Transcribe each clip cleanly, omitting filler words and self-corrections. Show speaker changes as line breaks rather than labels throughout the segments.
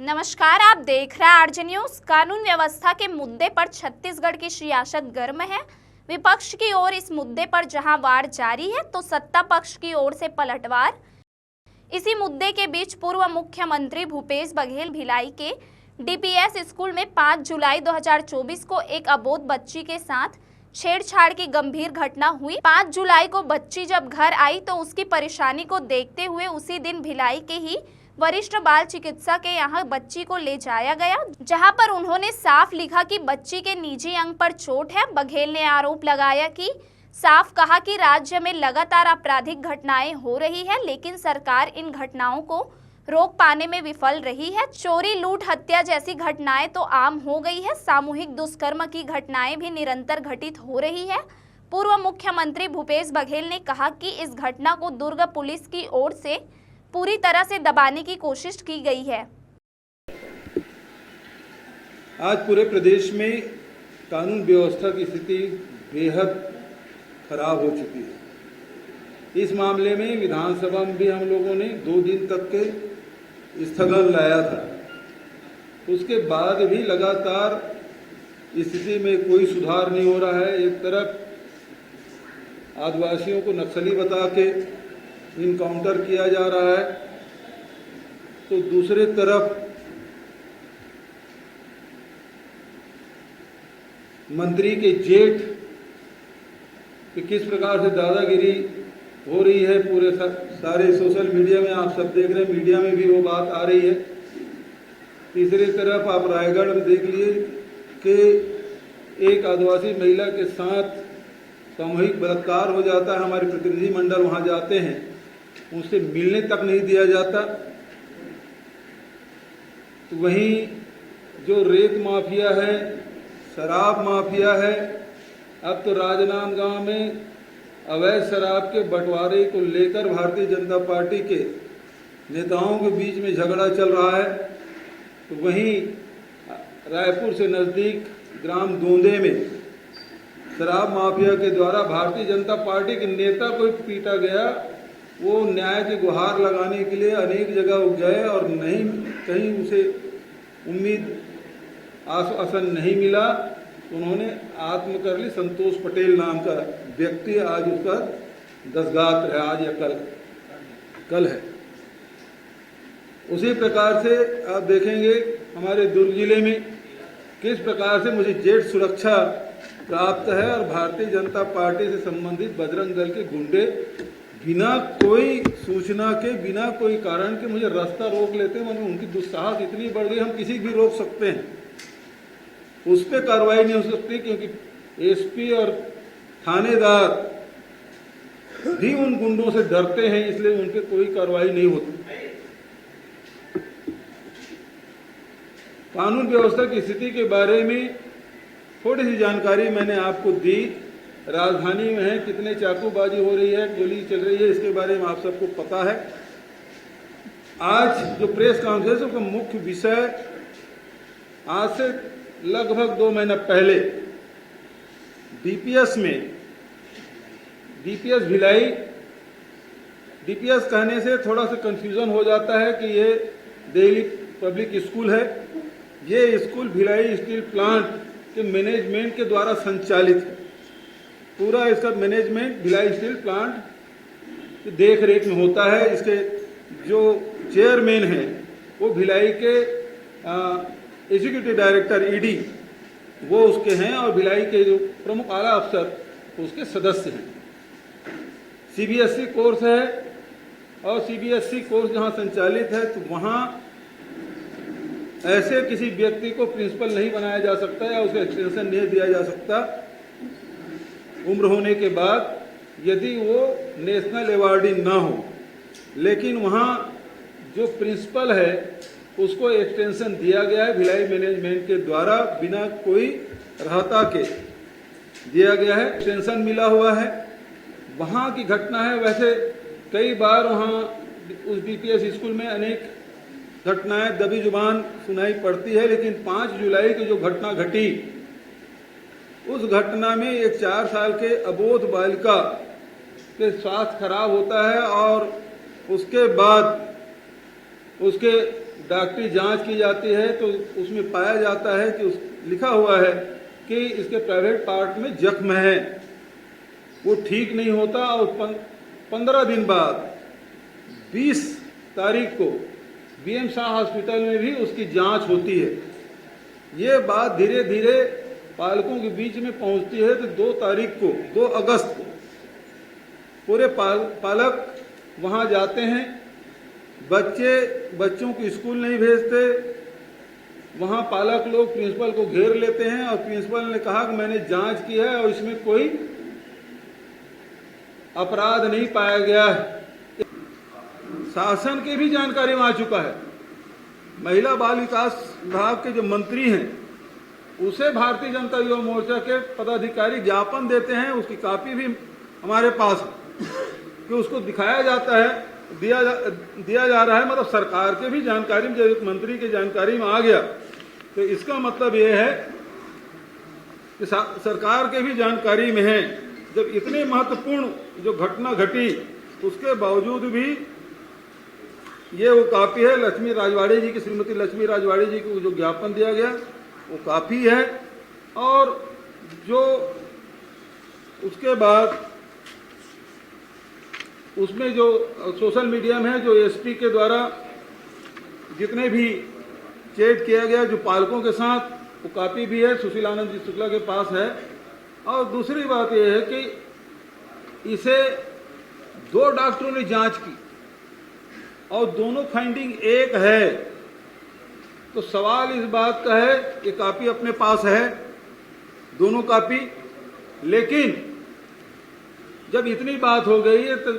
नमस्कार, आप देख रहे हैं आरजे न्यूज। कानून व्यवस्था के मुद्दे पर छत्तीसगढ़ की सियासत गर्म है। विपक्ष की ओर इस मुद्दे पर जहां वार जारी है तो सत्ता पक्ष की ओर से पलटवार। इसी मुद्दे के बीच पूर्व मुख्यमंत्री भूपेश बघेल भिलाई के डीपीएस स्कूल में 5 जुलाई 2024 को एक अबोध बच्ची के साथ छेड़छाड़ की गंभीर घटना हुई। 5 जुलाई को बच्ची जब घर आई तो उसकी परेशानी को देखते हुए उसी दिन भिलाई के ही वरिष्ठ बाल चिकित्सक के यहाँ बच्ची को ले जाया गया, जहां पर उन्होंने साफ लिखा कि बच्ची के निजी अंग पर चोट है। बघेल ने आरोप लगाया कि साफ कहा कि राज्य में लगातार आपराधिक घटनाएं हो रही है, लेकिन सरकार इन घटनाओं को रोक पाने में विफल रही है। चोरी, लूट, हत्या जैसी घटनाएं तो आम हो गई है। सामूहिक दुष्कर्म की घटनाएं भी निरंतर घटित हो रही है। पूर्व मुख्यमंत्री भूपेश बघेल ने कहा कि इस घटना को दुर्ग पुलिस की ओर से पूरी तरह से दबाने की कोशिश की गई है।
आज पूरे प्रदेश में कानून व्यवस्था की स्थिति बेहद खराब हो चुकी है। इस मामले में विधानसभा में भी हम लोगों ने 2 दिन तक के स्थगन लाया था। उसके बाद भी लगातार स्थिति में कोई सुधार नहीं हो रहा है। एक तरफ आदिवासियों को नक्सली बता के इनकाउंटर किया जा रहा है, तो दूसरे तरफ मंत्री के जेठ कि किस प्रकार से दादागिरी हो रही है पूरे सारे सोशल मीडिया में आप सब देख रहे हैं, मीडिया में भी वो बात आ रही है। तीसरी तरफ आप रायगढ़ में देख लिए कि एक आदिवासी महिला के साथ सामूहिक बलात्कार हो जाता है। हमारे प्रतिनिधि मंडल वहां जाते हैं, उनसे मिलने तक नहीं दिया जाता। तो वहीं जो रेत माफिया है, शराब माफिया है, अब तो राजनांदगांव में अवैध शराब के बंटवारे को लेकर भारतीय जनता पार्टी के नेताओं के बीच में झगड़ा चल रहा है। तो वहीं रायपुर से नजदीक ग्राम दोंदे में शराब माफिया के द्वारा भारतीय जनता पार्टी के नेता को पीटा गया। वो न्याय की गुहार लगाने के लिए अनेक जगह गए और नहीं कहीं उसे उम्मीद आश्वासन नहीं मिला। उन्होंने आत्म कर ली। संतोष पटेल नाम का व्यक्ति आज उसका दसगात्र है, आज या कल है। उसी प्रकार से आप देखेंगे हमारे दुर्ग जिले में किस प्रकार से मुझे जेट सुरक्षा प्राप्त है और भारतीय जनता पार्टी से संबंधित बजरंग दल के गुंडे बिना कोई सूचना के, बिना कोई कारण के मुझे रास्ता रोक लेते हैं। मतलब उनकी दुस्साहस इतनी बढ़ गई, हम किसी भी रोक सकते हैं, उस पर कार्रवाई नहीं हो सकती, क्योंकि एसपी और थानेदार भी उन गुंडों से डरते हैं, इसलिए उन पर कोई कार्रवाई नहीं होती। कानून व्यवस्था की स्थिति के बारे में थोड़ी सी जानकारी मैंने आपको दी। राजधानी में है, कितने चाकूबाजी हो रही है, गोली चल रही है, इसके बारे में आप सबको पता है। आज जो प्रेस कॉन्फ्रेंस का मुख्य विषय, आज से लगभग 2 महीना पहले डीपीएस भिलाई, डीपीएस कहने से थोड़ा सा कंफ्यूजन हो जाता है कि ये दिल्ली पब्लिक स्कूल है। ये स्कूल भिलाई स्टील प्लांट के मैनेजमेंट के द्वारा संचालित है। पूरा इसका मैनेजमेंट भिलाई स्टील प्लांट की देख रेख में होता है। इसके जो चेयरमैन हैं वो भिलाई के एग्जीक्यूटिव डायरेक्टर ईडी वो उसके हैं, और भिलाई के जो प्रमुख आला अफसर उसके सदस्य हैं। सीबीएसई कोर्स है, और सीबीएसई कोर्स जहां संचालित है तो वहां ऐसे किसी व्यक्ति को प्रिंसिपल नहीं बनाया जा सकता या उसे एक्सटेंशन नहीं दिया जा सकता उम्र होने के बाद, यदि वो नेशनल अवार्डी ना हो। लेकिन वहाँ जो प्रिंसिपल है उसको एक्सटेंशन दिया गया है भिलाई मैनेजमेंट के द्वारा, बिना कोई राहता के दिया गया है, एक्सटेंशन मिला हुआ है। वहाँ की घटना है। वैसे कई बार वहाँ उस डीपीएस स्कूल में अनेक घटनाएं दबी जुबान सुनाई पड़ती है, लेकिन 5 जुलाई की जो घटना घटी, उस घटना में एक 4 साल के अबोध बालिका के स्वास्थ्य खराब होता है और उसके बाद उसके डॉक्टरी जांच की जाती है तो उसमें पाया जाता है कि लिखा हुआ है कि इसके प्राइवेट पार्ट में जख्म है, वो ठीक नहीं होता और 15 दिन बाद 20 तारीख को बीएम शाह हॉस्पिटल में भी उसकी जांच होती है। ये बात धीरे धीरे पालकों के बीच में पहुंचती है तो 2 तारीख को 2 अगस्त को पूरे पालक वहां जाते हैं। बच्चों को स्कूल नहीं भेजते। वहां पालक लोग प्रिंसिपल को घेर लेते हैं और प्रिंसिपल ने कहा कि मैंने जांच की है और इसमें कोई अपराध नहीं पाया गया है। शासन की भी जानकारी में आ चुका है। महिला बाल विकास विभाग के जो मंत्री हैं उसे भारतीय जनता युवा मोर्चा के पदाधिकारी ज्ञापन देते हैं, उसकी कॉपी भी हमारे पास है कि उसको दिखाया जाता है, दिया जा रहा है। मतलब सरकार के भी जानकारी में, जब मंत्री की जानकारी में आ गया तो इसका मतलब ये है कि सरकार के भी जानकारी में है। जब इतनी महत्वपूर्ण जो घटना घटी उसके बावजूद भी ये वो कॉपी है लक्ष्मी राजवाड़े जी की, श्रीमती लक्ष्मी राजवाड़े जी को जो ज्ञापन दिया गया वो कॉपी है। और जो उसके बाद उसमें जो सोशल मीडिया में है, जो एसपी के द्वारा जितने भी चैट किया गया जो पालकों के साथ, वो कॉपी भी है, सुशील आनंद जी शुक्ला के पास है। और दूसरी बात यह है कि इसे 2 डॉक्टरों ने जांच की और दोनों फाइंडिंग एक है। तो सवाल इस बात का है, ये कॉपी अपने पास है, दोनों कॉपी, लेकिन जब इतनी बात हो गई है तो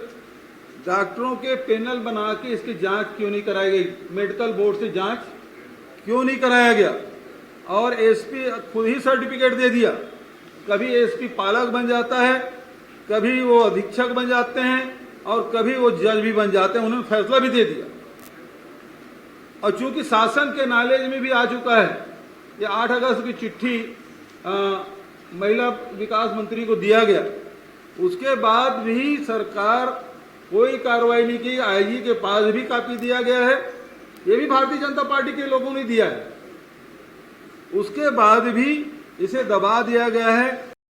डॉक्टरों के पैनल बना के इसकी जांच क्यों नहीं कराई गई? मेडिकल बोर्ड से जांच क्यों नहीं कराया गया? और एसपी खुद ही सर्टिफिकेट दे दिया। कभी एसपी पालक बन जाता है, कभी वो अधीक्षक बन जाते हैं और कभी वो जज भी बन जाते हैं। उन्होंने फैसला भी दे दिया। और चूंकि शासन के नॉलेज में भी आ चुका है, ये 8 अगस्त की चिट्ठी महिला विकास मंत्री को दिया गया, उसके बाद भी सरकार कोई कार्रवाई नहीं की। आईजी के पास भी कॉपी दिया गया है, ये भी भारतीय जनता पार्टी के लोगों ने दिया है। उसके बाद भी इसे दबा दिया गया है।